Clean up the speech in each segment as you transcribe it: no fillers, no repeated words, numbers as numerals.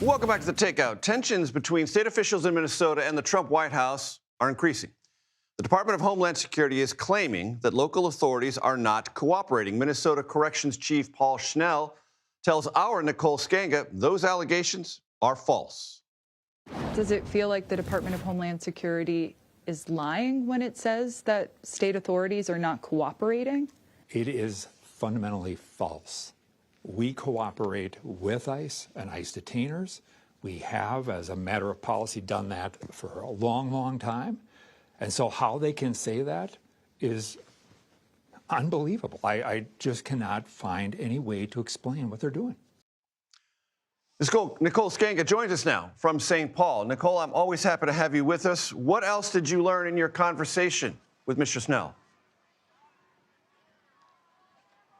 Welcome back to The Takeout. Tensions between state officials in Minnesota and the Trump White House are increasing. The Department of Homeland Security is claiming that local authorities are not cooperating. Minnesota Corrections Chief Paul Schnell tells our Nicole Sganga those allegations are false. Does it feel like the Department of Homeland Security is lying when it says that state authorities are not cooperating? It is fundamentally false. We cooperate with ICE and ICE detainers. We have, as a matter of policy, done that for a long, long time. And so how they can say that is unbelievable. I just cannot find any way to explain what they're doing. Nicole Sganga joins us now from St. Paul. Nicole, I'm always happy to have you with us. What else did you learn in your conversation with Mr. Schnell?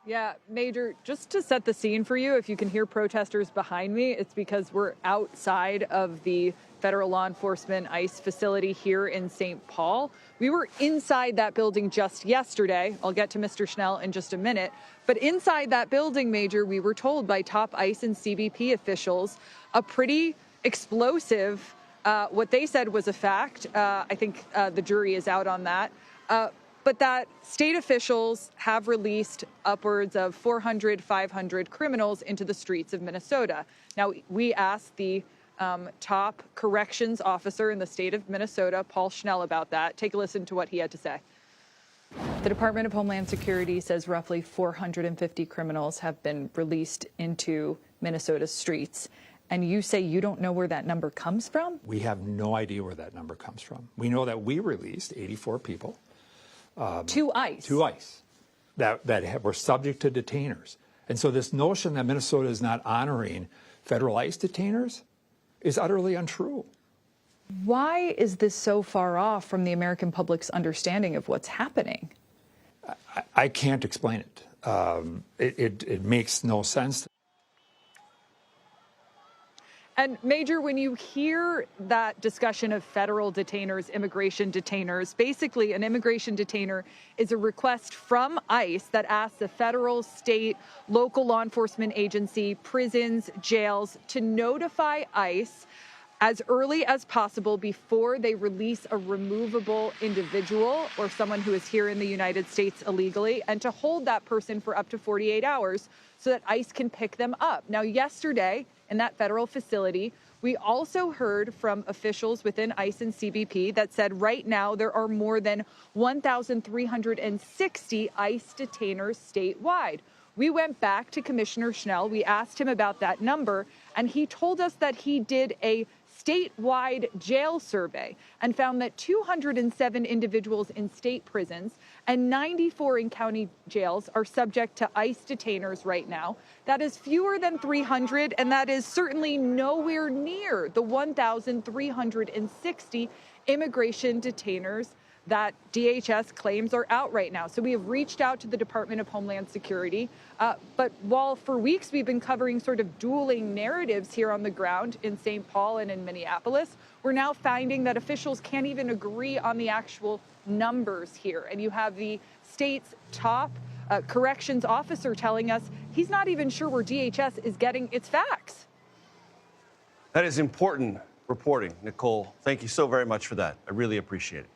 Yeah, Major, just to set the scene for you, if you can hear protesters behind me, it's because we're outside of the federal law enforcement ICE facility here in St. Paul. We were inside that building just yesterday. I'll get to Mr. Schnell in just a minute. But inside that building, Major, we were told by top ICE and CBP officials a pretty explosive, what they said was a fact. I think the jury is out on that. But that state officials have released upwards of 400, 500 criminals into the streets of Minnesota. Now, we asked the top corrections officer in the state of Minnesota, Paul Schnell, about that. Take a listen to what he had to say. The Department of Homeland Security says roughly 450 criminals have been released into Minnesota's streets. And you say you don't know where that number comes from? We have no idea where that number comes from. We know that we released 84 people. To ICE. To ICE, that were subject to detainers. And so this notion that Minnesota is not honoring federal ICE detainers is utterly untrue. Why is this so far off from the American public's understanding of what's happening? I can't explain it. It makes no sense. And Major, when you hear that discussion of federal detainers, immigration detainers, basically an immigration detainer is a request from ICE that asks the federal, state, local law enforcement agency, prisons, jails to notify ICE as early as possible before they release a removable individual or someone who is here in the United States illegally, and to hold that person for up to 48 hours so that ICE can pick them up. Now, yesterday, in that federal facility, we also heard from officials within ICE and CBP that said right now there are more than 1,360 ICE detainers statewide. We went back to Commissioner Schnell. We asked him about that number, and he told us that he did a statewide jail survey and found that 207 individuals in state prisons and 94 in county jails are subject to ICE detainers right now. That is fewer than 300, and that is certainly nowhere near the 1,360 immigration detainers that DHS claims are out right now. So we have reached out to the Department of Homeland Security. But while for weeks we've been covering sort of dueling narratives here on the ground in St. Paul and in Minneapolis, we're now finding that officials can't even agree on the actual numbers here. And you have the state's top corrections officer telling us he's not even sure where DHS is getting its facts. That is important reporting, Nicole. Thank you so very much for that. I really appreciate it.